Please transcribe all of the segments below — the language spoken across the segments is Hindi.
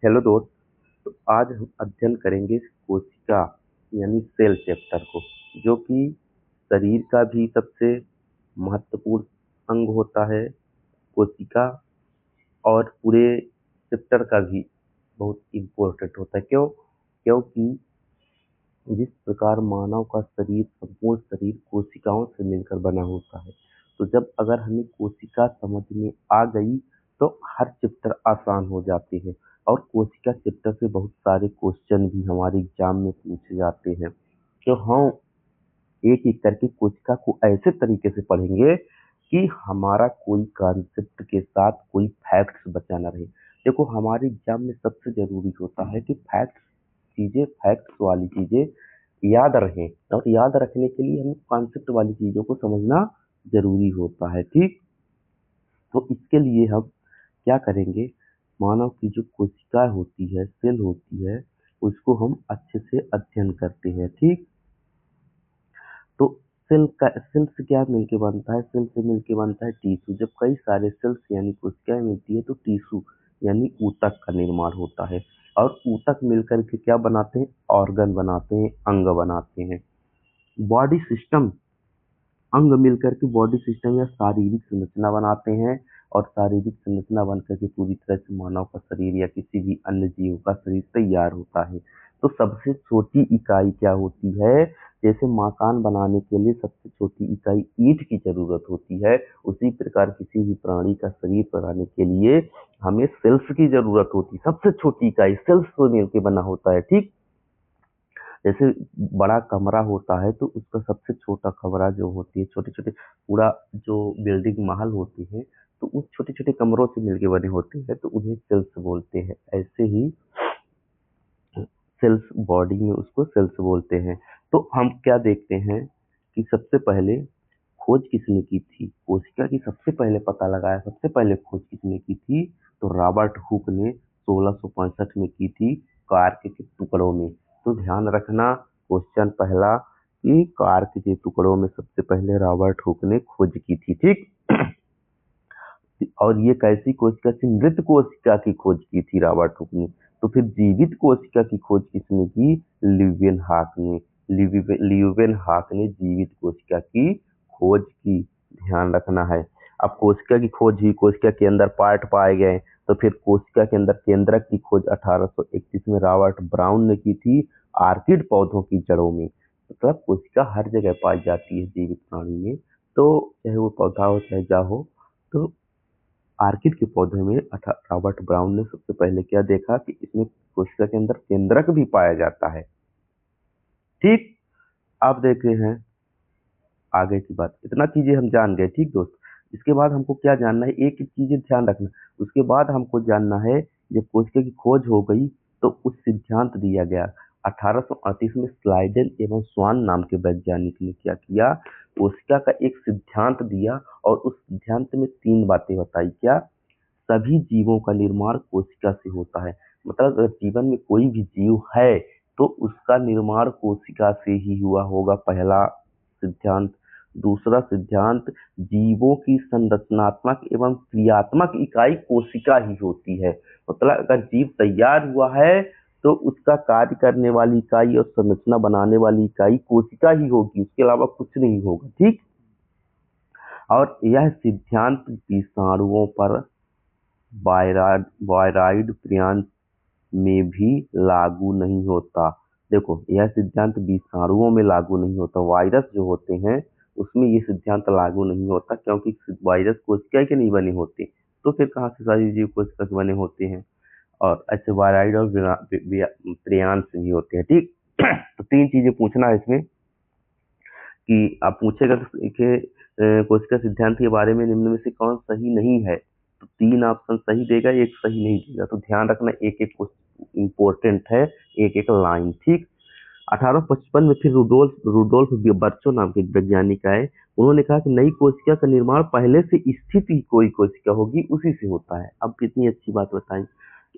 हेलो दोस्त। तो आज हम अध्ययन करेंगे कोशिका यानी सेल चैप्टर को, जो कि शरीर का भी सबसे महत्वपूर्ण अंग होता है। कोशिका और पूरे चैप्टर का भी बहुत इम्पोर्टेंट होता है। क्योंकि जिस प्रकार मानव का शरीर, संपूर्ण शरीर कोशिकाओं से मिलकर बना होता है, तो जब अगर हमें कोशिका समझ में आ गई तो हर चैप्टर आसान हो जाते हैं। और कोशिका चैप्टर से बहुत सारे क्वेश्चन भी हमारे एग्जाम में पूछे जाते हैं। तो हम एक एक करके कोशिका को ऐसे तरीके से पढ़ेंगे कि हमारा कोई कॉन्सेप्ट के साथ कोई फैक्ट्स बचा ना रहे। देखो, हमारे एग्जाम में सबसे जरूरी होता है कि फैक्ट्स वाली चीजें याद रहें, और याद रखने के लिए हमें कॉन्सेप्ट वाली चीजों को समझना जरूरी होता है। ठीक, तो इसके लिए हम क्या करेंगे, मानव की जो कोशिका होती है, सेल होती है, उसको हम अच्छे से अध्ययन करते हैं। ठीक, तो सेल से क्या मिलके बनता है? सेल से मिलके बनता है टिश्यू। जब कई सारे सेल्स यानी कोशिकाएं मिलती है तो टिश्यू यानी ऊतक का निर्माण होता है। और ऊतक मिलकर के क्या बनाते हैं? ऑर्गन बनाते हैं, अंग बनाते हैं। बॉडी सिस्टम, अंग मिलकर के बॉडी सिस्टम या शारीरिक संरचना बनाते हैं। और शारीरिक संरचना बनकर के पूरी तरह से मानव का शरीर या किसी भी अन्य जीव का शरीर तैयार होता है। तो सबसे छोटी इकाई क्या होती है? जैसे मकान बनाने के लिए सबसे छोटी इकाई ईंट की जरूरत होती है, उसी प्रकार किसी भी प्राणी का शरीर बनाने के लिए हमें सेल्स की जरूरत होती है। सबसे छोटी इकाई सेल्स से मिलकर बना होता है। ठीक, जैसे बड़ा कमरा होता है तो उसका सबसे छोटा कमरा जो होती है, छोटे छोटे पूरा जो बिल्डिंग महल होती है, तो उस छोटे छोटे कमरों से मिलके बने होते हैं, तो उन्हें सेल्स बोलते हैं। ऐसे ही सेल्स, बॉडी में उसको सेल्स बोलते हैं। तो हम क्या देखते हैं कि सबसे पहले खोज किसने की थी? कोशिका की सबसे पहले पता लगाया, सबसे पहले खोज किसने की थी? तो रॉबर्ट हुक ने 1665 में की थी, कार्क के टुकड़ों में। तो ध्यान रखना, क्वेश्चन पहला कि कार्क के टुकड़ों में सबसे पहले रॉबर्ट हुक ने खोज की थी। ठीक, और ये कैसी कोशिका थी? मृत कोशिका की खोज की थी रॉबर्ट हुक ने। तो फिर जीवित कोशिका की खोज किसने की? ल्यूवेनहाक ने। ल्यूवेनहाक ने जीवित कोशिका की खोज की। ध्यान रखना है। अब कोशिका की खोज हुई, कोशिका के अंदर पार्ट पाए गए, तो फिर कोशिका के अंदर केंद्रक की खोज 1831 में रॉबर्ट ब्राउन ने की थी, आर्किड पौधों की जड़ों में। मतलब कोशिका हर जगह पाई जाती है जीवित प्राणी में, तो चाहे वो पौधा हो चाहे जा हो। तो आर्किड के पौधे में रॉबर्ट ब्राउन ने सबसे पहले क्या देखा कि इसमें कोशिका के अंदर केंद्रक भी पाया जाता है। ठीक, अब देखते हैं आगे की बात। इतना चीजें हम जान गए। ठीक दोस्त, इसके बाद हमको क्या जानना है? एक एक चीजें ध्यान रखना। उसके बाद हमको जानना है, जब कोशिका की खोज हो गई तो कुछ सिद्धांत दिया गया। 1838 में स्लाइडेन एवं स्वान नाम के वैज्ञानिक ने क्या किया? कोशिका का एक सिद्धांत दिया, और उस सिद्धांत में 3 बातें बताई। क्या? सभी जीवों का निर्माण कोशिका से होता है। मतलब अगर जीवन में कोई भी जीव है तो उसका निर्माण कोशिका से ही हुआ होगा, पहला सिद्धांत। दूसरा सिद्धांत, जीवों की संरचनात्मक एवं क्रियात्मक इकाई कोशिका ही होती है। मतलब अगर जीव तैयार हुआ है तो उसका कार्य करने वाली इकाई और संरचना बनाने वाली इकाई कोशिका ही होगी, उसके अलावा कुछ नहीं होगा। ठीक, और यह सिद्धांत विषाणुओं पर वायरॉइड प्रियांश में भी लागू नहीं होता। देखो, यह सिद्धांत विषाणुओं में लागू नहीं होता, वायरस जो होते हैं उसमें ये सिद्धांत लागू नहीं होता, क्योंकि वायरस कोशिका के नहीं बने होते, तो फिर कहाँ से सारी जीव कोशिका के बने होते हैं। और अच्छे वायरॉइड और प्रियांश भी होते हैं। ठीक, तो 3 चीजें पूछना है इसमें कि आप पूछेगा कि कोशिका सिद्धांत के बारे में निम्न में से कौन सही नहीं है, तो 3 ऑप्शन सही देगा, एक सही नहीं देगा। तो ध्यान रखना, एक एक इम्पोर्टेंट है, एक एक लाइन। ठीक, 1855 में फिर रुडोल्फ बर्चो नाम के एक वैज्ञानिक आए। उन्होंने कहा कि नई कोशिका का निर्माण पहले से स्थित ही कोई कोशिका होगी उसी से होता है। अब कितनी अच्छी बात बताई,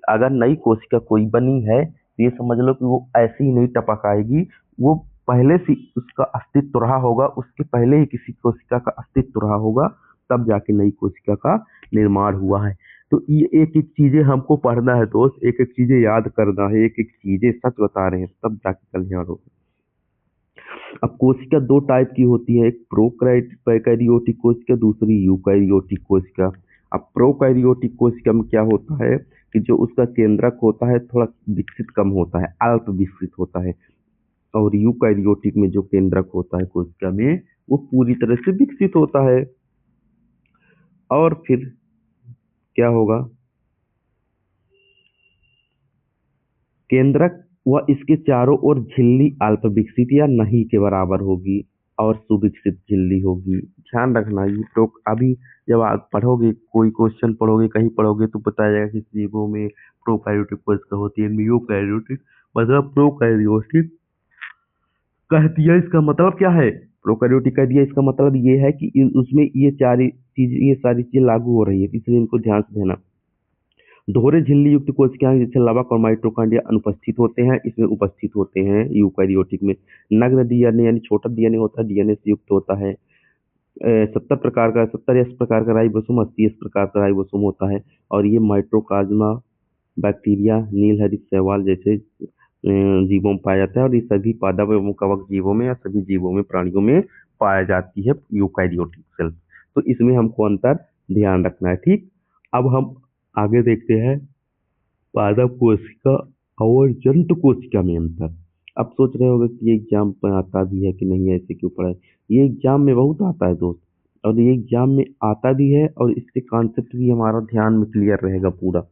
अगर नई कोशिका कोई बनी है तो ये समझ लो कि वो ऐसे ही नहीं टपक आएगी, वो पहले से उसका अस्तित्व रहा होगा, उसके पहले ही किसी कोशिका का अस्तित्व रहा होगा, तब जाके नई कोशिका का निर्माण हुआ है। तो ये एक एक चीजें हमको पढ़ना है दोस्त, एक एक चीजें याद करना है, एक एक चीजें सच बता रहे हैं तब जाके कल्याण होगा। अब कोशिका दो टाइप की होती है, एक प्रोकैरियोटिक कोशिका, दूसरी यूकैरियोटिक कोशिका। अब प्रोकैरियोटिक कोशिका में क्या होता है कि जो उसका केंद्रक होता है थोड़ा विकसित कम होता है, अल्प विकसित होता है, और यूकैरियोटिक में जो केंद्रक होता है कोशिका में वो पूरी तरह से विकसित होता है। और फिर क्या होगा, केंद्रक व इसके चारों ओर झिल्ली अल्प विकसित या नहीं के बराबर होगी और सुविकसित झिल्ली होगी। ध्यान रखना ये तो अभी जब आप पढ़ोगे, कोई क्वेश्चन पढ़ोगे, कहीं पढ़ोगे तो बताया जाएगा कि जीवों में प्रोकैरियोटिक कोशिका होती है, यूकैरियोटिक। मतलब प्रोकैरियोटिक कह दिया इसका मतलब क्या है, प्रोकैरियोटिक कह दिया इसका मतलब ये है कि उसमें ये सारी चीजें लागू हो रही है, इसलिए इनको ध्यान से देना। दोहरे झिल्ली युक्त कोशिकाएं जैसे लावक और माइटोकॉन्ड्रिया अनुपस्थित होते हैं, इसमें उपस्थित होते हैं यूकैरियोटिक में। नग्न डीएनए यानी छोटा डीएनए होता है, डीएनए से युक्त होता है। 70 या 80 प्रकार का राइबोसोम, 80 प्रकार का राइबोसोम होता है। और ये माइटोकाज़्मा, बैक्टीरिया, नीलहरित शैवाल जैसे जीवों में पाया जाता है, और ये सभी पादप एवं कवक जीवों में या सभी जीवों में, प्राणियों में पाया जाती है यूकैरियोटिक सेल। तो इसमें हमको अंतर ध्यान रखना है, ठीक। अब हम आगे देखते हैं पादप कोशिका और जंतु कोशिका में अंतर। अब सोच रहे होगे कि ये एग्जाम में आता भी है कि नहीं, ऐसे क्यों पढ़ा है। ये एग्जाम में बहुत आता है दोस्त, और ये एग्जाम में आता भी है और इसके कॉन्सेप्ट भी हमारा ध्यान में क्लियर रहेगा पूरा।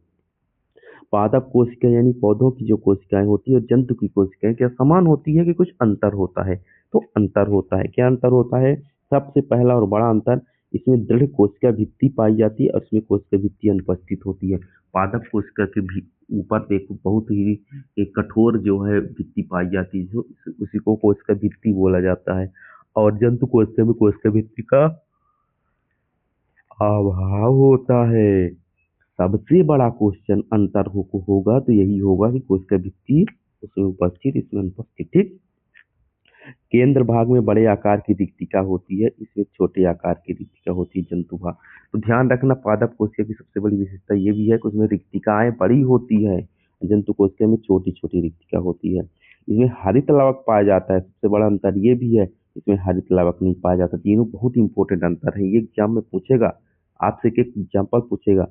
पादप कोशिका यानी पौधों की जो कोशिकाएं होती है और जंतु की कोशिकाएं क्या समान होती है कि कुछ अंतर होता है। तो अंतर होता है, क्या अंतर होता है। सबसे पहला और बड़ा अंतर, इसमें दृढ़ कोशिका भित्ति पाई जाती है और इसमें कोशिका भित्ति अनुपस्थित होती है। पादप कोशिका के भी ऊपर देखो बहुत ही एक कठोर जो है भित्ति पाई जाती है, जो उसी को कोशिका भित्ति बोला जाता है। और जंतु कोशिका में कोशिका भित्ति का अभाव होता है। सबसे बड़ा क्वेश्चन अंतर होगा तो यही होगा कि कोशिका भित्ति उसमें उपस्थित, इसमें अनुपस्थित, ठीक। केंद्र भाग में बड़े आकार की रिक्तिका होती है, इसमें छोटे आकार की रिक्तिका होती है जंतु भाग। तो ध्यान रखना पादप कोशिका की सबसे बड़ी विशेषता ये भी है कि उसमें रिक्तिकाएं बड़ी होती है, जंतु कोशिका में छोटी छोटी रिक्तिका होती है। इसमें हरित लवक पाया जाता है, सबसे बड़ा अंतर ये भी है, इसमें हरित लवक नहीं पाया जाता। तीनों बहुत इंपॉर्टेंट अंतर है, ये एग्जाम में पूछेगा आपसे, एक एग्जाम्पल पूछेगा।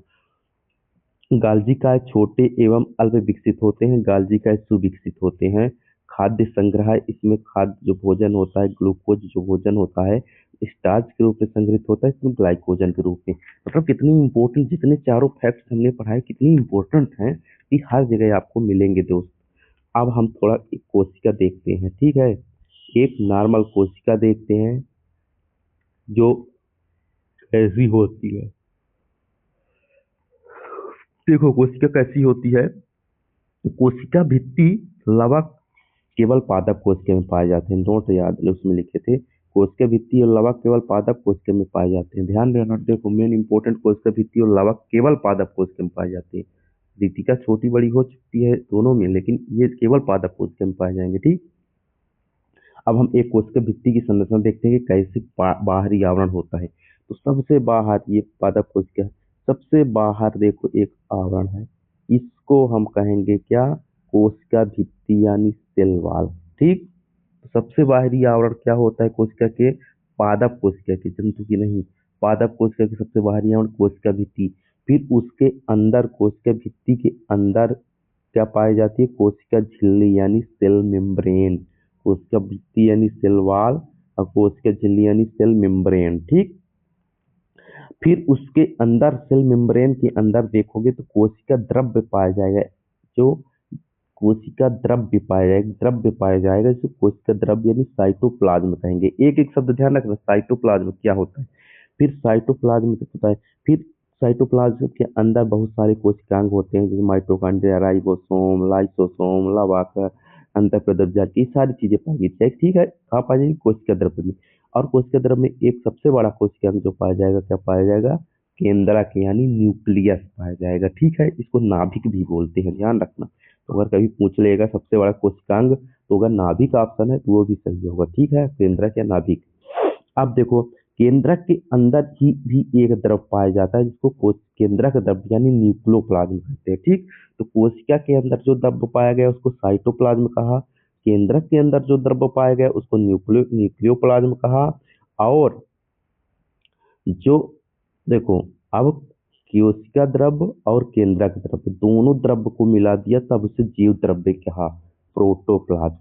गालजिकाएं छोटे एवं अल्प विकसित होते हैं, गालजिकाएं सुविकसित होते हैं। खाद्य संग्रह, इसमें खाद्य जो भोजन होता है, ग्लूकोज जो भोजन होता है स्टार्च के रूप में संग्रहित होता है, इसमें ग्लाइकोजन के रूप में। मतलब कितनी इंपॉर्टेंट, जितने चारों फैक्ट्स हमने पढ़ाए कितनी इंपॉर्टेंट हैं कि हर जगह आपको मिलेंगे दोस्त। अब हम थोड़ा एक कोशिका देखते हैं, ठीक है। एक नॉर्मल कोशिका देखते हैं जो ऐसी होती है। देखो कोशिका कैसी होती है, कोशिका भित्ति लवक केवल पादप कोशिका में पाए जाते हैं, नोट याद उसमें लिखे थे। कोशिका भित्ति और लवक केवल पादप कोशिका में पाए जाते हैं, ध्यान देना। देखो मेन इंपॉर्टेंट, कोशिका भित्ति और लवक केवल पादप कोशिका में पाए जाते हैं। रिक्तिका छोटी बड़ी हो सकती है दोनों में, लेकिन ये केवल पादप कोशिका में पाए जाएंगे, ठीक। अब हम एक कोशिका भित्ति की संरचना देखते हैं कि कैसे बाहरी आवरण होता है। तो सबसे बाहर ये पादप कोशिका, सबसे बाहर देखो एक आवरण है, इसको हम कहेंगे क्या, कोशिका भित्ति यानी सेल वॉल, ठीक। तो सबसे बाहरी आवरण क्या होता है कोशिका के, पादप कोशिका के, जंतु की नहीं। पादप कोशिका के सबसे बाहरी आवरण कोशिका भित्ति। फिर उसके अंदर, कोशिका भित्ति के अंदर क्या पाई जाती है, कोशिका झिल्ली यानी सेल मेम्ब्रेन। कोशिका भित्ति यानी सेल वॉल और कोशिका झिल्ली यानी सेल मेम्ब्रेन, ठीक। फिर उसके अंदर सेल मेम्ब्रेन के अंदर देखोगे तो कोशिका द्रव्य पाया जाएगा, जो कोशिका द्रव्य पाया जाएगा, द्रव्य पाया जाएगा जिसे कोशिका द्रव्य यानी साइटोप्लाज्म कहेंगे। एक एक शब्द ध्यान रखना, साइटोप्लाज्म क्या होता है। फिर साइटोप्लाज्म क्या होता है, फिर साइटोप्लाज्म के अंदर बहुत सारे कोशिकांग होते हैं, जैसे माइटोकॉन्ड्रिया, राइबोसोम, लाइसोसोम, लवाक, अंतःप्राद्रव्य, ये सारी चीजें पाई जाती है, ठीक है। कहाँ पाई जाएगी, कोशिका द्रव्य में। और कोशिका द्रव्य में एक सबसे बड़ा कोशिकांग जो पाया जाएगा, क्या पाया जाएगा, केंद्रक यानी न्यूक्लियस पाया जाएगा, ठीक है। इसको नाभिक भी बोलते हैं, ध्यान रखना। तो अगर कभी पूछ लेगा सबसे बड़ा कोशिकांग, तो अगर नाभिक ऑप्शन है तो वो भी सही होगा, ठीक है, केंद्रक या नाभिक। अब देखो केंद्रक के अंदर ही भी एक द्रव पाया जाता है जिसको केंद्रक द्रव यानी न्यूक्लियोप्लाज्म कहते हैं। ठीक, तो कोशिका के अंदर जो द्रव पाया गया उसको साइटोप्लाज्म कहा, केंद्रक के अंदर जो द्रव पाया गया उसको न्यूक्लियोप्लाज्म कहा। और जो देखो, अब कोशिका द्रव और केंद्रक द्रव दोनों द्रव को मिला दिया तब उसे जीव द्रव्य कहा, प्रोटोप्लाज्म।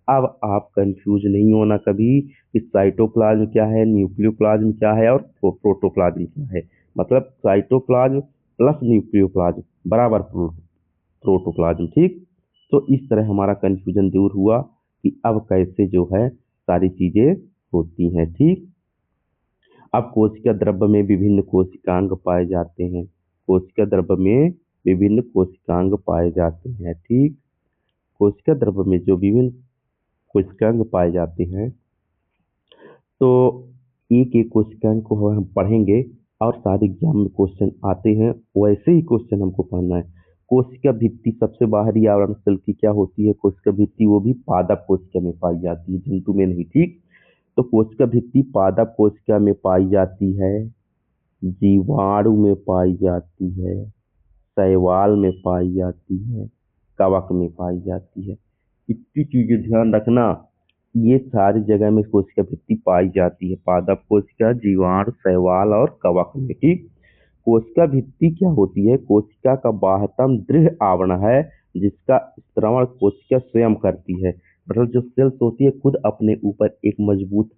अब आप कंफ्यूज नहीं होना कभी कि साइटोप्लाज्म क्या है, न्यूक्लियोप्लाज्म क्या है और प्रोटोप्लाज्म क्या है। मतलब साइटोप्लाज्म प्लस न्यूक्लियोप्लाज्म बराबर प्रोटोप्लाज्म। ठीक, तो इस तरह हमारा कंफ्यूजन दूर हुआ कि अब कैसे जो है सारी चीजें होती हैं। ठीक, अब कोशिका द्रव्य में विभिन्न कोशिकांग पाए जाते हैं। कोशिका द्रव्य में विभिन्न कोशिकांग पाए जाते हैं। ठीक, कोशिका द्रव्य में जो विभिन्न कोशिकांग पाए जाते हैं, तो एक एक कोशिकांग को हम पढ़ेंगे और सारे एग्जाम में क्वेश्चन आते हैं, वैसे ही क्वेश्चन हमको पढ़ना है। कोशिका भित्ति सबसे बाहरी आवरण स्थल की क्या होती है? कोशिका भित्ति वो भी पादप कोशिका में पाई जाती है, जंतु में नहीं। ठीक, तो कोशिका भित्ति पादप कोशिका में पाई जाती है, जीवाणु में पाई जाती है, शैवाल में पाई जाती है, कवक में पाई जाती है। इतनी चीजें ध्यान रखना, ये सारी जगह में कोशिका भित्ति पाई जाती है, पादप कोशिका, जीवाणु, शैवाल और कवक में। ठीक, कोशिका भित्ति क्या होती है? कोशिका का बाह्यतम दृढ़ आवरण है जिसका स्त्रवण कोशिका स्वयं करती है। मतलब जो सेल्स होती है खुद अपने ऊपर एक मजबूत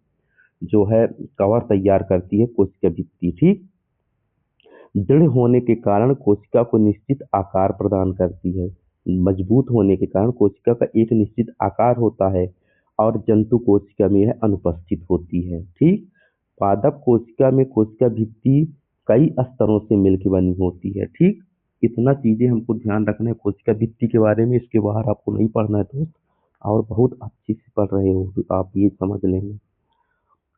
जो है कवर तैयार करती है कोशिका भित्ति। ठीक, दृढ़ होने के कारण कोशिका को निश्चित आकार प्रदान करती है। मजबूत होने के कारण कोशिका का एक निश्चित आकार होता है और जंतु कोशिका में यह अनुपस्थित होती है। ठीक, पादप कोशिका में कोशिका भित्ति कई स्तरों से मिलकर बनी होती है। ठीक, इतना चीजें हमको ध्यान रखना है कोशिका भित्ति के बारे में, इसके बाहर आपको नहीं पढ़ना है दोस्त, और बहुत अच्छे से पढ़ रहे हो तो आप ये समझ लेंगे।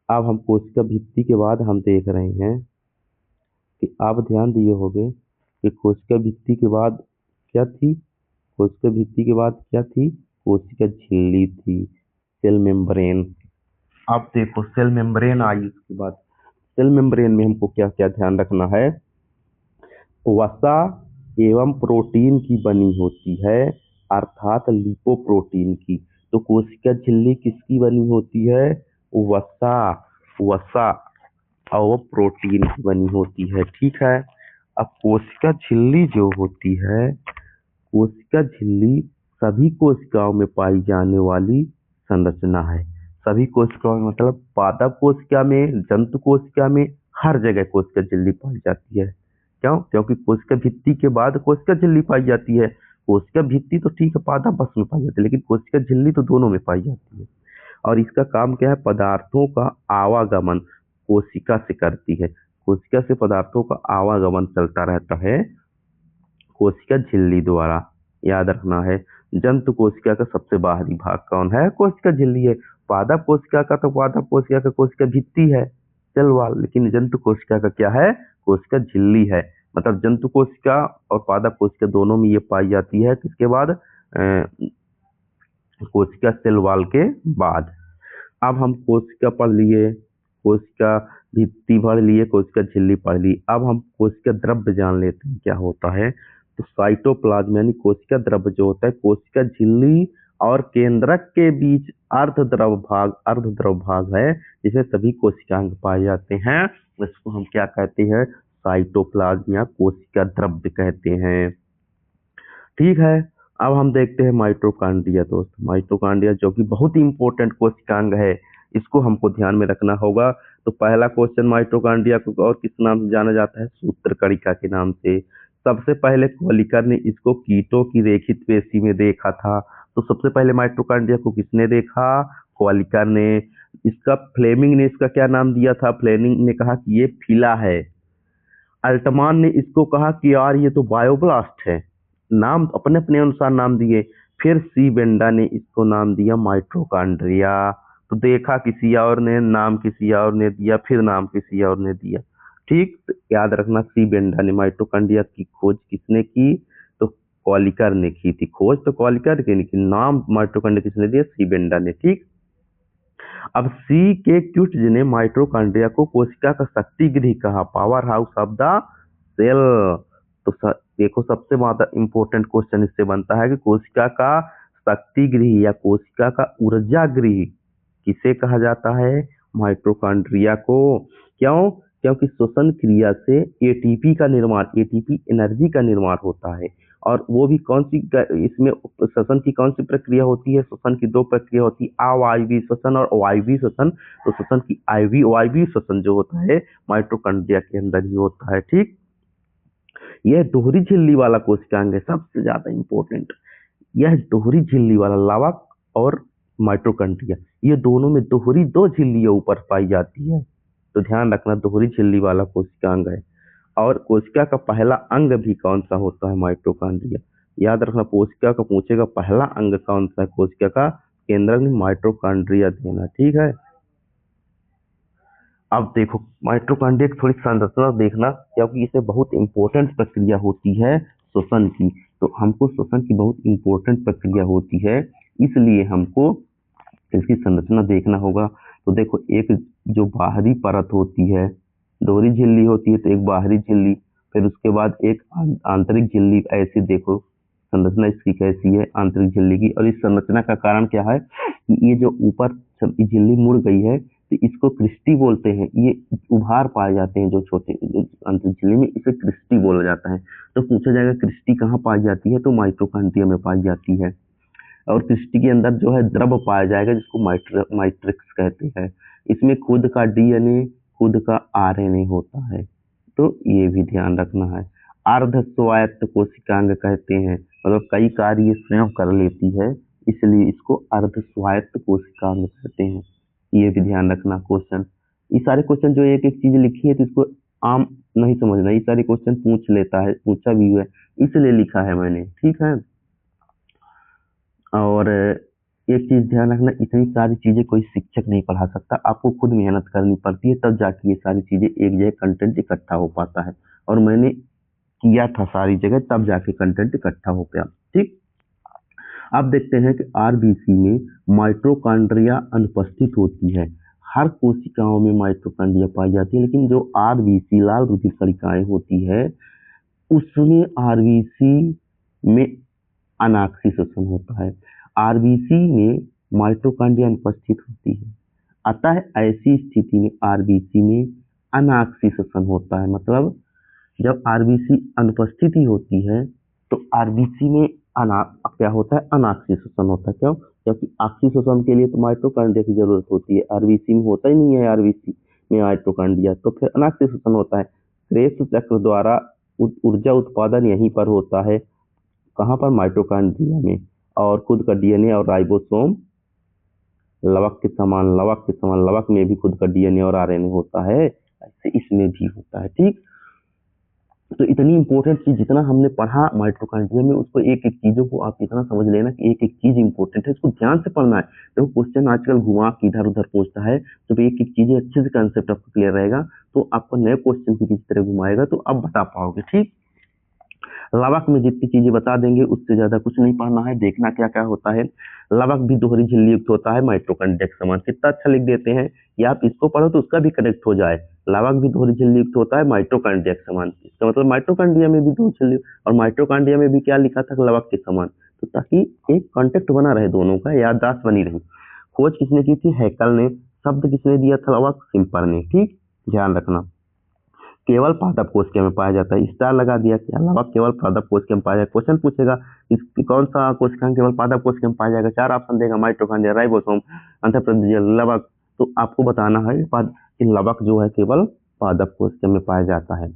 अब हम कोशिका भित्ति के बाद हम देख रहे हैं कि आप ध्यान दिए होंगे कि कोशिका भित्ति के बाद क्या थी? कोशिका भित्ति के बाद क्या थी? कोशिका झिल्ली थी, सेल मेम्ब्रेन। अब देखो सेल मेम्ब्रेन आई उसके बाद। सेल मेम्ब्रेन में हमको क्या क्या ध्यान रखना है? वसा एवं प्रोटीन की बनी होती है, अर्थात लिपोप्रोटीन की। तो कोशिका झिल्ली किसकी बनी होती है? वसा वसा और प्रोटीन की बनी होती है। ठीक है, अब कोशिका झिल्ली जो होती है, कोशिका झिल्ली सभी कोशिकाओं में पाई जाने वाली संरचना है। सभी कोशिकाओं में मतलब पादप कोशिका में, जंतु कोशिका में, हर जगह कोशिका झिल्ली पाई जाती है। क्यों? क्योंकि कोशिका भित्ति के बाद कोशिका झिल्ली पाई जाती है। कोशिका भित्ति तो ठीक है पादप बस में पाई जाती है, लेकिन कोशिका झिल्ली तो दोनों में पाई जाती है। और इसका काम क्या है? पदार्थों का आवागमन कोशिका से करती है। कोशिका से पदार्थों का आवागमन चलता रहता है कोशिका झिल्ली द्वारा, याद रखना है। जंतु कोशिका का सबसे बाहरी भाग कौन है? कोशिका झिल्ली है। पादप कोशिका का तो पादप कोशिका का कोशिका भित्ति है, सेल वॉल, लेकिन जंतु कोशिका का क्या है? कोशिका झिल्ली है। मतलब जंतु कोशिका और पादप कोशिका दोनों में ये पाई जाती है। किसके बाद? कोशिका सेल वॉल के बाद। अब हम कोशिका पढ़ लिए, कोशिका भित्ति पढ़ लिए, कोशिका झिल्ली पढ़ ली। अब हम कोशिका द्रव्य जान लेते हैं क्या होता है। तो साइटोप्लाज्म यानी कोशिका द्रव्य जो होता है कोशिका झिल्ली और केंद्रक के बीच अर्धद्रव भाग है जिसे सभी कोशिकांग पाए जाते हैं। इसको हम क्या कहते हैं? साइटोप्लाज्म या कोशिका द्रव्य कहते हैं। ठीक है, अब हम देखते हैं माइटोकॉन्ड्रिया। दोस्त, माइटोकॉन्ड्रिया जो कि बहुत ही इंपॉर्टेंट कोशिकांग है, इसको हमको ध्यान में रखना होगा। तो पहला क्वेश्चन, माइटोकॉन्ड्रिया को और किस नाम से जाना जाता है? सूत्रकणिका के नाम से। सबसे पहले कोलिकर ने इसको कीटों की रेखित पेशी में देखा था। तो सबसे पहले माइटोकॉन्ड्रिया को किसने देखा? कोलिकर ने। इसका फ्लेमिंग ने इसका क्या नाम दिया था? फ्लेमिंग ने कहा कि ये फिला है। अल्टमान ने इसको कहा कि यार ये तो बायोब्लास्ट है। नाम अपने अपने अनुसार नाम दिए। फिर सी बेंडा ने इसको नाम दिया माइटोकॉन्ड्रिया। तो देखा किसी और ने, नाम किसी और ने दिया, फिर नाम किसी और ने दिया। ठीक, तो याद रखना सी बेंडा ने। माइटोकॉन्ड्रिया की खोज किसने की? तो कोलिकर ने की थी। खोज तो कोलिकर की, लेकिन नाम माइटोकॉन्ड्रिया किसने दिया? सी बेंडा ने। ठीक, अब सी के क्यूटज ने माइटोकॉन्ड्रिया को कोशिका का शक्ति गृह कहा, power house of the cell. तो देखो सबसे ज्यादा इंपॉर्टेंट क्वेश्चन इससे बनता है कि कोशिका का शक्ति गृह या कोशिका का ऊर्जा गृह किसे कहा जाता है? माइटोकॉन्ड्रिया को। क्यों? क्योंकि श्वसन क्रिया से एटीपी का निर्माण, एटीपी एनर्जी का निर्माण होता है। और वो भी कौन सी, इसमें श्वसन की कौन सी प्रक्रिया होती है? श्वसन की दो प्रक्रिया होती है, अवायवीय श्वसन और वायवीय श्वसन। तो श्वसन की वायवीय श्वसन जो होता है माइटोकॉन्ड्रिया के अंदर ही होता है। ठीक, यह दोहरी झिल्ली वाला कोशिकांग है, सबसे ज्यादा इंपॉर्टेंट। यह दोहरी झिल्ली वाला लावक और माइटोकॉन्ड्रिया, ये दोनों में दोहरी दो झिल्लियां ऊपर पाई जाती है। तो ध्यान रखना, दोहरी झिल्ली वाला कोशिकांग है। और कोशिका का पहला अंग भी कौन सा होता है? माइटोकॉन्ड्रिया। याद रखना, कोशिका का पूछेगा पहला अंग कौन सा है कोशिका का, केंद्रक में माइटोकॉन्ड्रिया देना। ठीक है, अब देखो माइटोकॉन्ड्रिया की थोड़ी संरचना देखना, क्योंकि इसे बहुत इंपॉर्टेंट प्रक्रिया होती है श्वसन की। तो हमको श्वसन की बहुत इंपॉर्टेंट प्रक्रिया होती है, इसलिए हमको इसकी संरचना देखना होगा। तो देखो, एक जो बाहरी परत होती है, दोहरी झिल्ली होती है तो एक बाहरी झिल्ली, फिर उसके बाद एक आंतरिक झिल्ली। ऐसी देखो संरचना इसकी कैसी है आंतरिक झिल्ली की। और इस संरचना का कारण क्या है कि ये जो ऊपर झिल्ली मुड़ गई है, तो इसको क्रिस्टी बोलते हैं। ये उभार पाए जाते हैं जो छोटे आंतरिक झिल्ली में, इसे क्रिस्टी बोला जाता है। तो पूछा जाएगा क्रिस्टी कहाँ पाई जाती है? तो माइटोकॉन्ड्रिया में पाई जाती है। और क्रिस्टी के अंदर जो है द्रव पाया जाएगा, जिसको मैट्रिक्स कहते हैं। इसमें खुद का डीएनए, खुद का आरएनए होता है। तो ये भी ध्यान रखना है। अर्ध स्वायत्त कोशिकांग कहते हैं, मतलब कई कार्य स्वयं कर लेती है, इसलिए इसको अर्ध स्वायत्त कोशिकांग कहते हैं। ये भी ध्यान रखना क्वेश्चन। ये सारे क्वेश्चन जो एक एक चीज लिखी है तो इसको आम नहीं समझना, ये सारे क्वेश्चन पूछ लेता है, पूछा भी हुआ है, इसलिए लिखा है मैंने। ठीक है, और एक चीज ध्यान रखना, इतनी सारी चीजें कोई शिक्षक नहीं पढ़ा सकता, आपको खुद मेहनत करनी पड़ती है, तब जाके ये सारी चीजें एक जगह कंटेंट इकट्ठा हो पाता है। और मैंने किया था सारी जगह, तब जाके कंटेंट इकट्ठा हो गया। ठीक, अब देखते हैं कि आरबीसी में माइटोकॉन्ड्रिया अनुपस्थित होती है। हर कोशिकाओं में माइटोकॉन्ड्रिया पाई जाती है, लेकिन जो आरबीसी लाल रुधिर कणिकाएं होती है, उसमें आरबीसी में अनाक्षी श्वसन होता है। आरबीसी में माइटोकॉन्ड्रिया अनुपस्थित होती है, अतः ऐसी स्थिति में आरबीसी में अनाक्षी श्वसन होता है। मतलब जब आरबीसी अनुपस्थिति होती है तो आरबीसी में क्या होता है? अनाक्षी श्वसन होता है। क्यों? क्योंकि अक्षी श्वसन के लिए तो माइटोकॉन्ड्रिया की जरूरत होती है, आरबीसी में होता ही नहीं है। आरबीसी में माइटोकॉन्ड्रिया, तो फिर अनाक्षी श्वसन होता है। क्रेब्स चक्र द्वारा ऊर्जा उत्पादन यहीं पर होता है। कहाँ पर? माइटोकॉन्ड्रिया में। और खुद का डीएनए और राइबोसोम लवक के समान, लवक में भी खुद का डीएनए और आरएनए होता है, ऐसे इसमें भी होता है। ठीक, तो इतनी इंपॉर्टेंट चीज जितना हमने पढ़ा माइटोकॉन्ड्रिया में, उसको एक एक चीजों को आप इतना समझ लेना कि एक एक चीज इंपॉर्टेंट है, इसको ध्यान से पढ़ना है। देखो क्वेश्चन आजकल घुमा के इधर उधर पूछता है, तो एक एक चीजें अच्छे से कंसेप्ट आपको क्लियर रहेगा, तो आपको नए क्वेश्चन की किस तरह घुमाएगा तो आप बता पाओगे। ठीक, लवक में जितनी चीजें बता देंगे उससे ज्यादा कुछ नहीं पढ़ना है। देखना क्या क्या होता है। लवक भी दोहरी झिल्ली युक्त होता है माइटोकॉन्ड्रिया के समान। कितना अच्छा लिख देते हैं, या आप इसको पढ़ो तो उसका भी कनेक्ट हो जाए। लवक भी दोहरी झिल्ली युक्त होता है माइटोकॉन्ड्रिया के समान। इसका मतलब माइटोकॉन्ड्रिया में भी दोहरी झिल्ली, और माइटोकॉन्ड्रिया में भी क्या लिखा था? लवक के समान। तो ताकि एक कॉन्टेक्ट बना रहे, दोनों का याददाश्त बनी रही। खोज किसने की थी? हैकल ने। शब्द किसने दिया था? लवक सिम्पर ने। ठीक, ध्यान रखना। केवल पादप कोशिका में पाया जाता है, स्टार लगा दिया कि अलावा केवल पादप कोशिका में पाया जाए। क्वेश्चन पूछेगा इसकी कौन सा कोशिकांग केवल पादप कोशिका में पाया जाएगा, चार ऑप्शन देगा, माइटोकॉन्ड्रिया, राइबोसोम, अंतःप्राद्य, लवक। तो आपको बताना है कि लवक जो है केवल पादप कोशिका में पाया जाता है।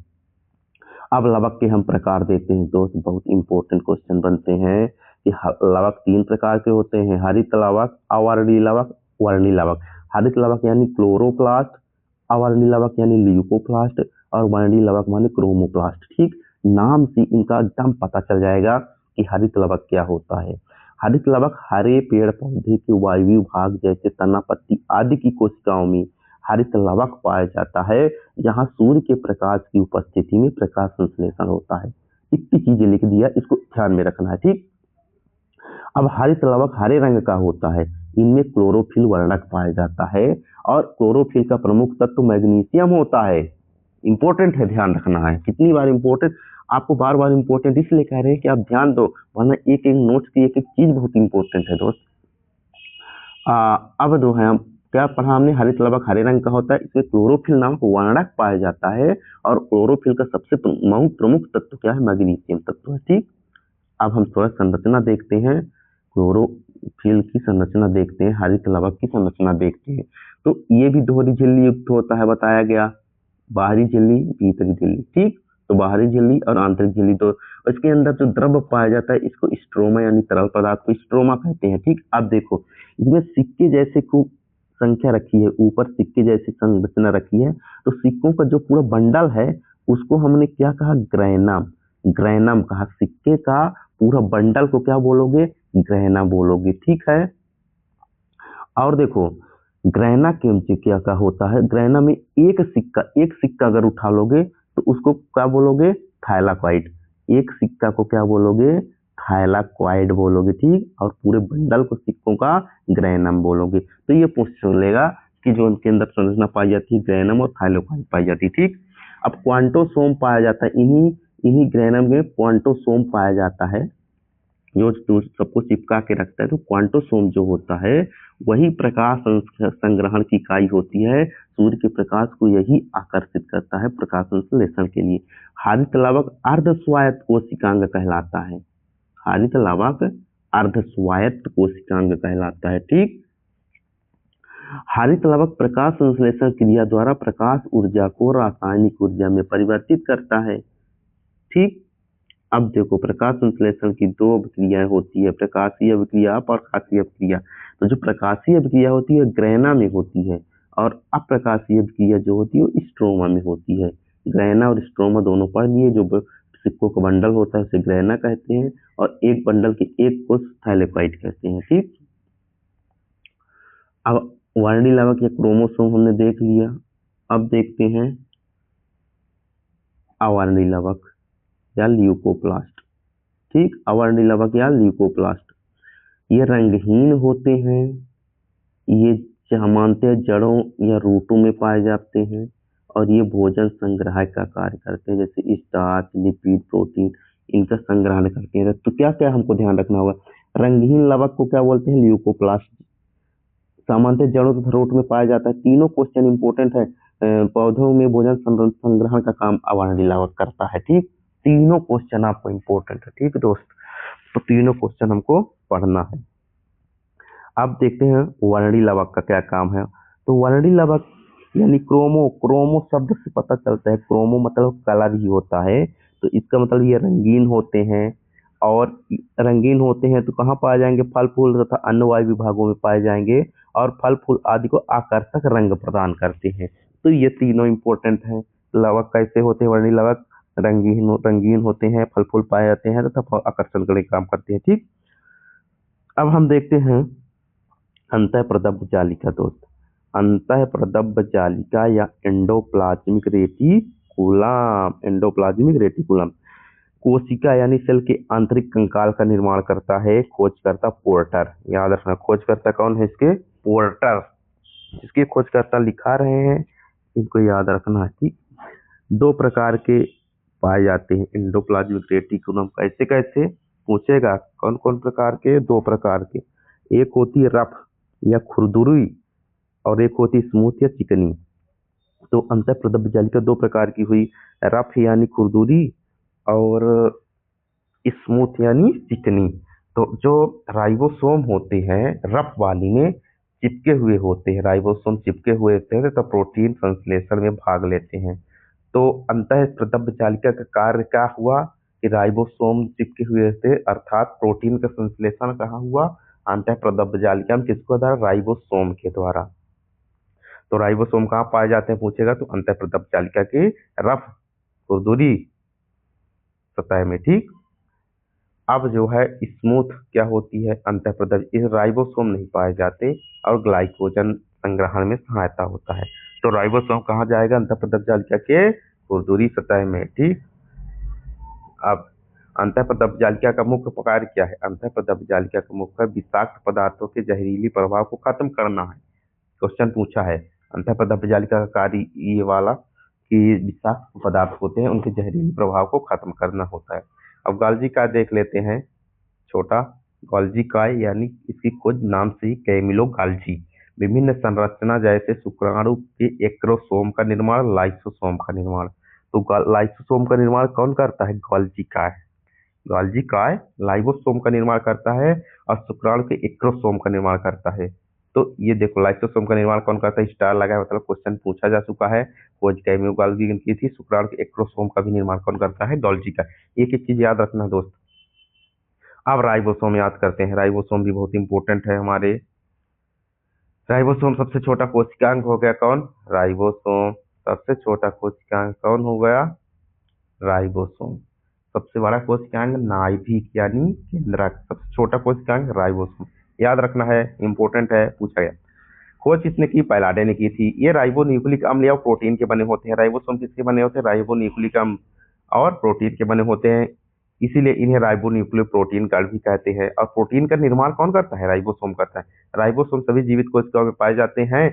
अब लवक के हम प्रकार देते हैं दोस्त, बहुत इंपॉर्टेंट क्वेश्चन बनते हैं कि लवक तीन प्रकार के होते हैं, हरित लवक, अवर्णीय लवक, वर्णीय लवक। हरित लवक यानी क्लोरोप्लास्ट, अवर्णीय लवक यानी ल्यूकोप्लास्ट, और वर्णीय लवक माने क्रोमोप्लास्ट। ठीक, नाम से इनका एकदम पता चल जाएगा कि हरित लवक क्या होता है। हरित लवक हरे पेड़ पौधे के वायवीय भाग जैसे तना, पत्ती आदि की कोशिकाओं में हरित लवक पाया जाता है, जहां सूर्य के प्रकाश की उपस्थिति में प्रकाश संश्लेषण होता है। इतनी चीजें लिख दिया, इसको ध्यान में रखना है। ठीक, अब हरित लवक हरे रंग का होता है, इनमें क्लोरोफिल वर्णक पाया जाता है और क्लोरोफिल का प्रमुख तत्व मैग्नीशियम होता है। इंपॉर्टेंट है, ध्यान रखना है। कितनी बार इंपॉर्टेंट, आपको बार बार इंपॉर्टेंट इसलिए कह रहे हैं कि आप ध्यान दो, वरना एक एक नोट्स की एक एक चीज बहुत इंपॉर्टेंट है दोस्त। अब जो है हम क्या पढ़ा हमने, हरित लवक हरे रंग का होता है, इसमें क्लोरोफिल नामक वर्णक पाया जाता है और क्लोरोफिल का सबसे प्रमुख तत्व क्या है, मैग्नीशियम तत्व है। ठीक, अब हम थोड़ा संरचना देखते हैं, क्लोरोफिल की संरचना देखते हैं, हरित लवक की संरचना देखते हैं। तो ये भी दोहरी झिल्ली युक्त होता है, बताया गया, बाहरी झिल्ली भीतरी झिल्ली। ठीक, तो बाहरी झिल्ली और आंतरिक झिल्ली, तो इसके अंदर जो द्रव पाया जाता है इसको स्ट्रोमा यानी तरल पदार्थ को स्ट्रोमा कहते हैं। ठीक, अब देखो इसमें सिक्के जैसे खूब संख्या रखी है, ऊपर सिक्के जैसी संरचना रखी है, तो सिक्कों का जो पूरा बंडल है उसको हमने क्या कहा, ग्रैनम। ग्रैनम कहा, सिक्के का पूरा बंडल को क्या बोलोगे, ग्रैना बोलोगे। ठीक है, और देखो ग्रैना के क्या का होता है, ग्रैना में एक सिक्का अगर उठा लोगे तो उसको क्या बोलोगे, थाइलाकॉइड। एक सिक्का को क्या बोलोगे, थाइलाकॉइड बोलोगे। ठीक, और पूरे बंडल को सिक्कों का ग्रैनम बोलोगे। तो ये पूछ लेगा कि जो उनके अंदर संरचना पाई जाती है ग्रैनम और थाइलाकॉइड पाई जाती है। ठीक, अब क्वांटोसोम पाया जाता है, इन्हीं ग्रैनम में क्वांटोसोम पाया जाता है जो सबको चिपका के रखता है। तो क्वांटोसोम जो होता है वही प्रकाश संग्रहण की इकाई होती है, सूर्य के प्रकाश को यही आकर्षित करता है प्रकाश संश्लेषण के लिए। हरित लवक अर्धस्वायत्त कोशिकांग कहलाता है, हरित लवक अर्धस्वायत्त कोशिकांग कहलाता है। ठीक, हरित लवक प्रकाश संश्लेषण क्रिया द्वारा प्रकाश ऊर्जा को रासायनिक ऊर्जा में परिवर्तित करता है। ठीक, अब देखो प्रकाश संश्लेषण की दो अभिक्रियाएं होती है, प्रकाशीय अभिक्रिया, अप्रकाशीय अभिक्रिया। तो जो प्रकाशीय अभिक्रिया होती है ग्रैना में होती है और अप्रकाशीय अभिक्रिया जो होती है वो स्ट्रोमा में होती है। ग्रैना और स्ट्रोमा दोनों पढ़ लिए। जो सिक्कों का बंडल होता है उसे ग्रैना कहते हैं और एक बंडल के एक को थाइलेकॉइड कहते हैं। ठीक, अब वर्णी लवक या क्रोमोसोम हमने देख लिया। अब देखते हैं अवर्णी लवक या ल्यूकोप्लास्ट। ठीक, अवर्णी लवक या ल्यूकोप्लास्ट, ये रंगहीन होते हैं, ये सामान्यतः जड़ों या रूटों में पाए जाते हैं और ये भोजन संग्रह का कार्य करते हैं, जैसे स्टार्च, लिपिड, प्रोटीन, इनका संग्रहण करते हैं। तो क्या क्या हमको ध्यान रखना होगा, रंगहीन लवक को क्या बोलते हैं, ल्यूकोप्लास्ट। सामान्यतः जड़ों तथा रूट में पाया जाता है। तीनों क्वेश्चन इंपॉर्टेंट है। पौधों में भोजन संग्रहण का काम अवर्णी लवक करता है। ठीक, तीनों क्वेश्चन आपको इंपॉर्टेंट है। ठीक दोस्त, तो तीनों क्वेश्चन हमको पढ़ना है। अब देखते हैं वर्णी लवक का क्या काम है। तो वर्णी लवक यानी क्रोमो शब्द से पता चलता है, क्रोमो मतलब कलर ही होता है, तो इसका मतलब ये रंगीन होते हैं। और रंगीन होते हैं तो कहाँ पाए जाएंगे, फल फूल तथा अन्य वायु विभागों में पाए जाएंगे और फल फूल आदि को आकर्षक रंग प्रदान करते हैं। तो ये तीनों इंपॉर्टेंट है। लवक कैसे होते हैं, वर्णी लवक रंगीन होते हैं, फल फूल पाए जाते हैं तथा आकर्षण करने का काम करते हैं। ठीक, अब हम देखते हैं अंतः प्रदब्ध जालिका दोस्त। अंतः प्रदब्ध जालिका या एंडोप्लाज्मिक रेटिकुलम कोशिका यानी सेल के आंतरिक कंकाल का निर्माण करता है। खोजकर्ता पोर्टर, याद रखना खोजकर्ता कौन है इसके, पोर्टर। इसके खोजकर्ता लिखा रहे हैं, इनको याद रखना है। ठीक, दो प्रकार के पाए जाते हैं एंडोप्लाज्मिक रेटिकुलम। कैसे कैसे पूछेगा, कौन कौन प्रकार के, दो प्रकार के। एक होती है रफ या खुरदुरी और एक होती स्मूथ या चिकनी। तो अंतः प्रदब्ध जालिका दो प्रकार की हुई, रफ यानी खुरदुरी और स्मूथ यानी चिकनी। तो जो राइबोसोम होते हैं रफ वाली में चिपके हुए होते हैं, राइबोसोम चिपके हुए होते हैं तो प्रोटीन संश्लेषण में भाग लेते हैं। तो अंतः प्रदब्ध जालिका का कार्य क्या हुआ कि राइबोसोम चिपके हुए थे, अर्थात प्रोटीन का संश्लेषण कहाँ हुआ, अंतः प्रदब्ध जालिका में, किसके द्वारा, राइबोसोम के द्वारा। तो राइबोसोम कहाँ पाए जाते हैं पूछेगा तो अंतः प्रदब्ध जालिका के रफ खुरदुरी सतह में। ठीक, अब जो है स्मूथ क्या होती है, अंतः प्रदब्ध, इस राइबोसोम नहीं पाए जाते और ग्लाइकोजन संग्रहण में सहायता होता है। तो राइबोसोम कहाँ जाएगा, अंतः प्रदब्ध जालिका के खुरदुरी सतह में। ठीक, अब अंतःपदजालिका का मुख्य कार्य क्या है? अंतःपदजालिका का मुख्य विषाक्त पदार्थों के जहरीली प्रभाव को खत्म करना है। क्वेश्चन पूछा है अंतःपदजालिका का कार्य ये वाला कि विषाक्त पदार्थ होते हैं उनके जहरीली प्रभाव को खत्म करना होता है। अब गाल्जी काय देख लेते हैं। छोटा गाल्जी काय यानी इसकी खोज नाम से ही कैमिलो गाल्जी। विभिन्न संरचना जैसे शुक्राणु के एक्रोसोम का निर्माण, लाइसोसोम का निर्माण। तो लाइसोसोम का निर्माण कौन करता है? गाल्जी काय। गाल्जी काय लाइसोसोम का निर्माण करता है और शुक्राणु के एक्रोसोम का निर्माण करता है। तो ये देखो लाइसोसोम का निर्माण कौन करता है? स्टार लगा है, मतलब क्वेश्चन पूछा जा चुका है। खोज कैमिलो गाल्जी ने की थी। शुक्राणु के एक्रोसोम का भी निर्माण कौन करता है? गाल्जी का। एक एक चीज याद रखना दोस्त। अब राइबोसोम याद करते हैं। राइबोसोम भी बहुत इंपॉर्टेंट है हमारे। राइबोसोम सबसे छोटा कोशिकांग हो गया कौन? राइबोसोम। सबसे छोटा कोशिकांग कौन हो गया? राइबोसोम। सबसे बड़ा कोशिकांग नाभिक यानी केंद्रक। सबसे छोटा कोशिकांग राइबोसोम। याद रखना है, इंपॉर्टेंट है, पूछा गया। खोज किसने की? पैलाडे ने की थी। ये राइबो न्यूक्लिक अम्ल या प्रोटीन के बने होते हैं। राइबोसोम किसके बने होते हैं? राइबो न्यूक्लिक अम्ल और प्रोटीन के बने होते हैं, इसीलिए इन्हें राइबो न्यूक्लिक प्रोटीन कण भी कहते हैं। और प्रोटीन का निर्माण कौन करता है? राइबोसोम करता है। राइबोसोम सभी जीवित कोशिकाओं में पाए जाते हैं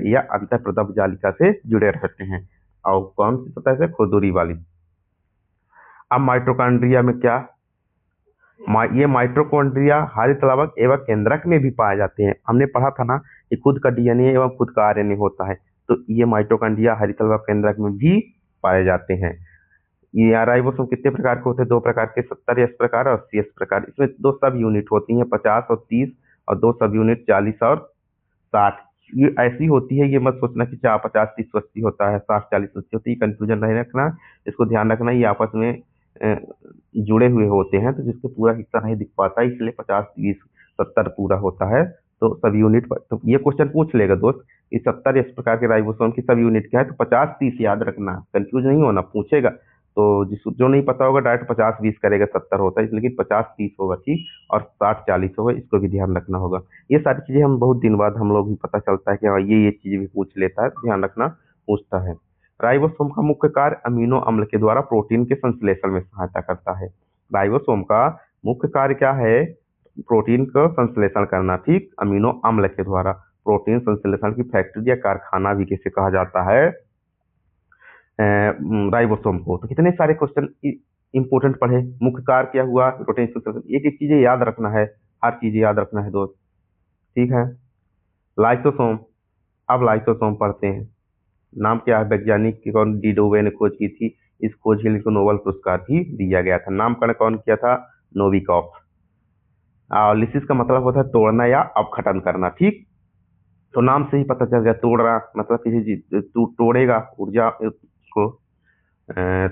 या अंतःपदजालिका से जुड़े रहते हैं। और कौन सी सतह से? खुरदुरी वाली। अब माइटोकॉन्ड्रिया में क्या? ये माइटोकॉन्ड्रिया हरितलवक एवं केंद्रक में भी पाए जाते हैं। हमने पढ़ा था ना कि खुद का डीएनए एवं खुद का आरएनए होता है, तो ये माइटोकॉन्ड्रिया हरितलवक केंद्रक में भी पाए जाते हैं। ये राइबोसोम कितने प्रकार के होते हैं? दो प्रकार के, 70s प्रकार और 80s प्रकार। इसमें दो सब यूनिट होती हैं, 50 और 30, और दो सब यूनिट 40 और 60। ये ऐसी होती है, ये मत सोचना कि 50 30 80 होता है, 60 40 80 होती है, कंफ्यूजन नहीं रखना। इसको ध्यान रखना, ये आपस में जुड़े हुए होते हैं, तो जिसको पूरा हिस्सा नहीं दिख पाता, इसलिए 50 30 70 पूरा होता है। तो सब यूनिट तो ये क्वेश्चन पूछ लेगा दोस्त, इस 70 इस प्रकार के राइबोसोम की सब यूनिट क्या है? तो 50 30 याद रखना, कंफ्यूज नहीं होना, पूछेगा। तो जो नहीं पता होगा डायरेक्ट 50 20 करेगा, 70 होता है, लेकिन 50 30 होगा, ठीक, और 60 40 होगा, इसको भी ध्यान रखना होगा। ये सारी चीजें हम बहुत दिन बाद हम लोग भी पता चलता है कि हाँ ये चीजें भी पूछ लेता है, ध्यान रखना, पूछता है। राइबोसोम का मुख्य कार्य अमीनो अम्ल के द्वारा प्रोटीन के संश्लेषण में सहायता करता है। राइबोसोम का मुख्य कार्य क्या है? प्रोटीन का संश्लेषण करना, ठीक, अमीनो अम्ल के द्वारा। प्रोटीन संश्लेषण की फैक्ट्री या कारखाना भी किसे कहा जाता है? राइबोसोम को। तो कितने सारे क्वेश्चन इंपोर्टेंट पढ़े। मुख्य कार्य क्या हुआ? प्रोटीन संश्लेषण। एक एक चीजें याद रखना है, हर चीज याद रखना है दोस्त, ठीक है। लाइसोसोम। अब लाइसोसोम पढ़ते हैं। नाम क्या है? वैज्ञानिक की कौन? डी डोवे ने खोज की थी। इस खोज के लिए इनको नोबेल पुरस्कार भी दिया गया था। नामकरण कौन किया था? नोविकॉफ। लिसिस का मतलब होता है तोड़ना या अपघटन करना, ठीक। तो नाम से ही पता चल गया, तोड़ना मतलब किसी चीज तोड़ेगा, ऊर्जा को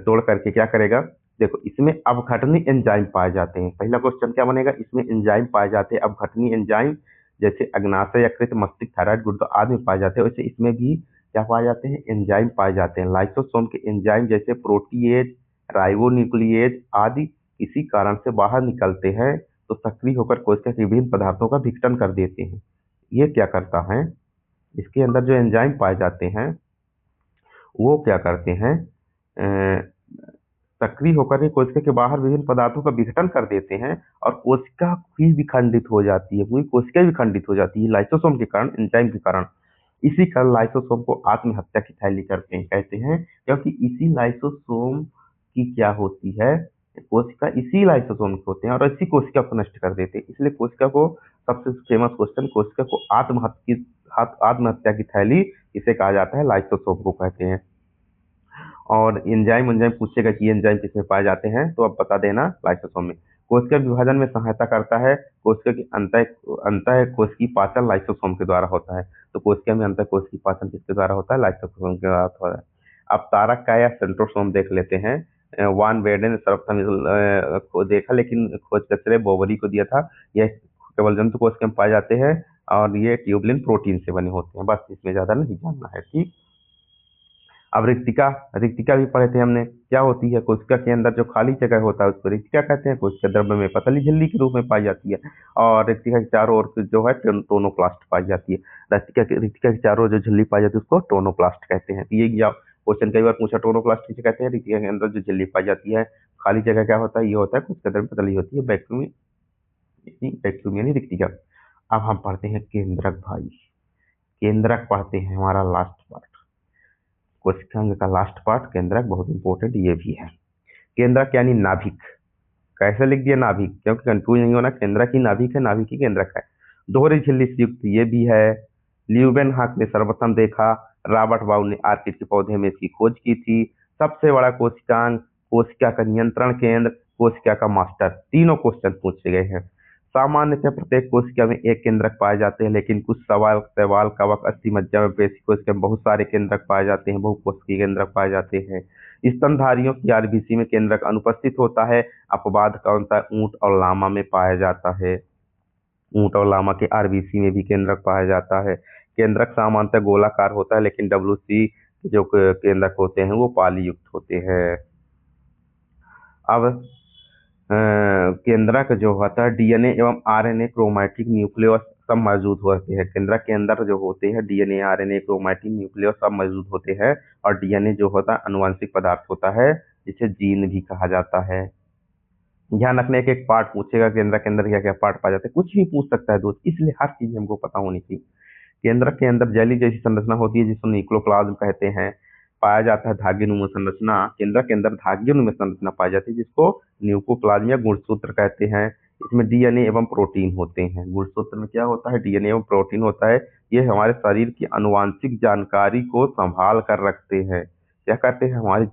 तोड़ करके क्या करेगा? देखो इसमें अपघटनी एंजाइम पाए जाते हैं। पहला क्वेश्चन क्या बनेगा? इसमें एंजाइम पाए जाते हैं, अपघटनी एंजाइम, जैसे अग्नाशय यकृत मस्तिष्क थायराइड गुर्दे आदि में पाए जाते हैं, वैसे इसमें भी क्या पाए जाते हैं? एंजाइम पाए जाते हैं। लाइसोसोम के एंजाइम जैसे प्रोटीएज, राइबोन्यूक्लिएज आदि किसी कारण से बाहर निकलते हैं तो सक्रिय होकर कोशिका के विभिन्न पदार्थों का विघटन कर देते हैं। ये क्या करता है? इसके अंदर जो एंजाइम पाए जाते हैं वो क्या करते हैं? सक्रिय होकर ही कोशिका के बाहर विभिन्न पदार्थों का विघटन कर देते हैं और कोशिका भी विखंडित हो जाती है, पूरी कोशिका विखंडित हो जाती है लाइसोसोम के कारण, एंजाइम के कारण। इसी कारण लाइसोसोम को आत्महत्या की थैली करते हैं, कहते हैं, क्योंकि इसी लाइसोसोम की क्या होती है? कोशिका इसी लाइसोसोम के होते हैं और इसी कोशिका को नष्ट कर देते हैं। इसलिए कोशिका को, सबसे फेमस क्वेश्चन, कोशिका को आत्महत्या की थैली इसे कहा जाता है? लाइसोसोम को कहते हैं। और एंजाइम पूछेगा कि एंजाइम किसमें पाए जाते हैं, तो अब बता देना, लाइसोसोम में। कोशिका विभाजन में सहायता करता है। कोशिका की अंतः कोशिकीय पाचन लाइसोसोम के द्वारा होता है। तो कोशिका में अंतः कोशिकीय पाचन किसके द्वारा होता है? लाइसोसोम के द्वारा होता है। अब तारक का या सेंट्रोसोम देख लेते हैं। वान वेडेन सर्वप्रथम को देखा, लेकिन खोज कचरे बोवरी को दिया था। यह केवल जंतु कोशिका में पाए जाते हैं और ये ट्यूबलिन प्रोटीन से बने होते हैं। बस इसमें ज्यादा नहीं जानना है, ठीक। अब रिक्तिका भी पढ़े थे हमने। क्या होती है? कोशिका के अंदर जो खाली जगह होता है उसको रिक्तिका कहते हैं। कोशिका द्रव्य में पतली झिल्ली के रूप में पाई जाती है और रिक्तिका के चारों ओर जो है टोनोप्लास्ट पाई जाती है। रिक्तिका के चारों ओर जो झिल्ली पाई जाती है उसको टोनोप्लास्ट कहते हैं। ये क्वेश्चन कई बार पूछा, टोनोप्लास्ट किसे कहते हैं? रिक्तिका के अंदर जो झिल्ली पाई जाती है, खाली जगह क्या होता है, ये होता है कुछ कदर में पतली होती है, वैक्यूम वैक्यूम यानी रिक्तिका। अब हम पढ़ते हैं केंद्रक भाई। केंद्रक पढ़ते हैं, हमारा लास्ट पार्ट, कोशिकांग का लास्ट पार्ट केंद्रक, बहुत इंपॉर्टेंट ये भी है। केंद्रक यानी नाभिक। कैसे लिख दिया नाभिक, क्योंकि कंफ्यूज नहीं होना, केंद्रक ही नाभिक है, नाभिक ही केंद्रक है। दोहरी झिल्ली से युक्त ये भी है। ल्यूवेनहॉक ने सर्वप्रथम देखा, रॉबर्ट बाउ ने आर्किड के पौधे में इसकी खोज की थी। सबसे बड़ा कोशिकांग, कोशिका का नियंत्रण केंद्र, कोशिका का मास्टर, तीनों क्वेश्चन पूछे गए हैं। सामान्यतः प्रत्येक कोशिका में एक केंद्रक पाए जाते हैं, लेकिन कुछ सवाल शैवाल कवक अस्थि मज्जा में पेशी कोशिका में बहुत सारे केंद्रक पाए जाते हैं, बहुकोशिकीय केंद्रक पाए जाते हैं। स्तनधारियों की आरबीसी में केंद्रक अनुपस्थित होता है। अपवाद कौन सा, ऊंट और लामा में पाया जाता है। ऊंट और लामा के आरबीसी में भी केंद्रक पाया जाता है। केंद्रक सामान्यतः गोलाकार होता है, लेकिन डब्ल्यूसी जो केंद्रक होते हैं वो पाली युक्त होते हैं। अब केंद्रक जो होता है डीएनए एवं आरएनए क्रोमैटिक न्यूक्लियस सब मौजूद होते हैं। केंद्रक के अंदर जो होते हैं डीएनए आरएनए क्रोमैटिक न्यूक्लियस सब मौजूद होते हैं। और डीएनए जो होता है अनुवांशिक पदार्थ होता है, जिसे जीन भी कहा जाता है। ध्यान रखने एक एक पार्ट पूछेगा, केंद्रक के अंदर क्या क्या पार्ट पाए जाते हैं, कुछ भी पूछ सकता है दोस्त, इसलिए हर चीज हमको पता होनी चाहिए। केंद्रक के अंदर जेली जैसी संरचना होती है, जिसको न्यूक्लियोप्लाज्म कहते हैं। पाया जाता है धाग्यनुमा संरचना, केंद्रक के अंदर धाग्यनुमा संरचना पाई जाती है, जिसको न्यूक्लियोप्लाज्म या गुणसूत्र कहते हैं। इसमें डीएनए एवं प्रोटीन होते हैं। गुणसूत्र में क्या होता है, डीएनए एवं प्रोटीन होता है। ये हमारे शरीर की आनुवांशिक जानकारी को संभाल कर रखते हैं। क्या करते हैं, हमारी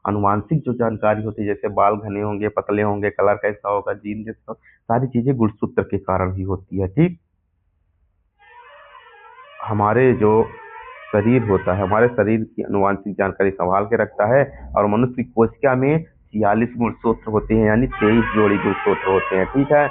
आनुवांशिक जो जानकारी होती है, जैसे बाल घने होंगे, पतले होंगे, कलर कैसा होगा, जीन जैसा, सारी चीजें गुणसूत्र के कारण ही होती है। ठीक, हमारे जो शरीर होता है, हमारे शरीर की आनुवांशिक जानकारी संभाल के रखता है। और मनुष्य की कोशिका में 46 गुणसूत्र होते हैं, यानी 23 जोड़ी गुणसूत्र होते हैं। ठीक है,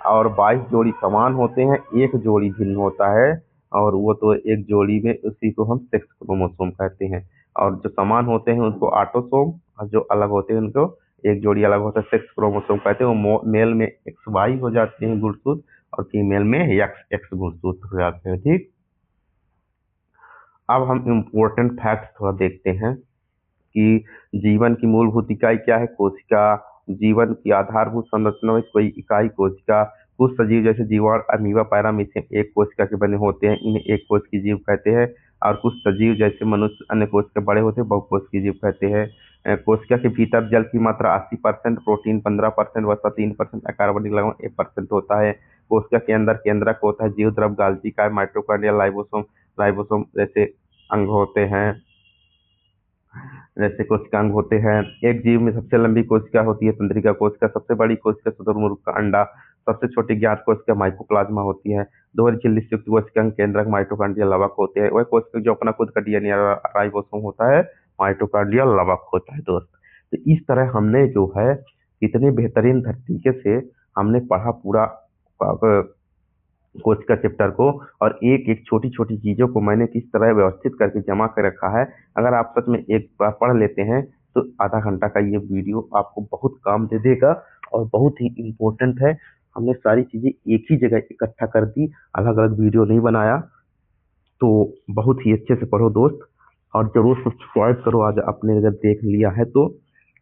और 22 जोड़ी समान होते हैं, एक जोड़ी भिन्न होता है। और वो तो एक जोड़ी में, उसी को हम सेक्स क्रोमोसोम कहते हैं। और जो समान होते हैं उनको ऑटोसोम, और जो अलग होते हैं उनको, एक जोड़ी अलग होता है, सेक्स क्रोमोसोम कहते हैं। वो मेल में XY हो जाते हैं गुणसूत्र, और फीमेल में XX गुणसूत्र हो जाते हैं। ठीक, अब हम इम्पोर्टेंट फैक्ट्स थोड़ा देखते हैं कि जीवन की मूलभूत इकाई क्या है, कोशिका। जीवन की आधारभूत संरचना में कोई इकाई कोशिका। कुछ सजीव जैसे जीवाणु, अमीबा, पैरामीशियम एक कोशिका के बने होते हैं, इन्हें एक कोशिकीय जीव कहते हैं। और कुछ सजीव जैसे मनुष्य अन्य कोशिका बड़े होते हैं, बहुकोशिकीय जीव कहते हैं। कोशिका के भीतर जल की मात्रा 80%, प्रोटीन 15%, वसा 3%, अकार्बनिक लगभग 1% होता है। कोशिका के अंदर केंद्रक होता है, जीव द्रव गाल्जिका, माइटोकॉन्ड्रिया, लाइबोसोम, राइबोसोम जैसे अंग होते हैं, जैसे कोशिका अंग होते हैं। एक जीव में सबसे लंबी कोशिका होती है तंत्रिका कोशिका, सबसे बड़ी कोशिका शुतुरमुर्ग का अंडा, सबसे छोटी ज्ञात कोशिका माइकोप्लाज्मा होती है। दोहरी झिल्ली से युक्त कोशिका केंद्रक माइटोकॉन्ड्रिया लवक होते हैं। वह कोशिका जो अपना खुद का डीएनए राइबोसोम होता है, माइटोकॉन्ड्रिया लवक होता है दोस्त। तो इस तरह हमने जो है कितने बेहतरीन तरीके से हमने पढ़ा पूरा कोशिका चैप्टर को, और एक एक छोटी छोटी चीजों को मैंने किस तरह व्यवस्थित करके जमा कर रखा है। अगर आप सच में एक बार पढ़ लेते हैं तो आधा घंटा का ये वीडियो आपको बहुत काम दे देगा, और बहुत ही इम्पोर्टेंट है। हमने सारी चीजें एक ही जगह इकट्ठा कर दी, अलग अलग वीडियो नहीं बनाया। तो बहुत ही अच्छे से पढ़ो दोस्त, और जरूर सब्सक्राइब करो आज आपने अगर देख लिया है तो।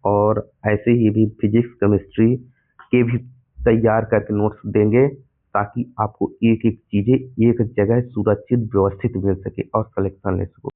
और ऐसे ही भी फिजिक्स केमिस्ट्री के भी तैयार करके नोट्स देंगे, ताकि आपको एक एक चीजें एक जगह सुरक्षित व्यवस्थित मिल सके और कलेक्शन ले सको।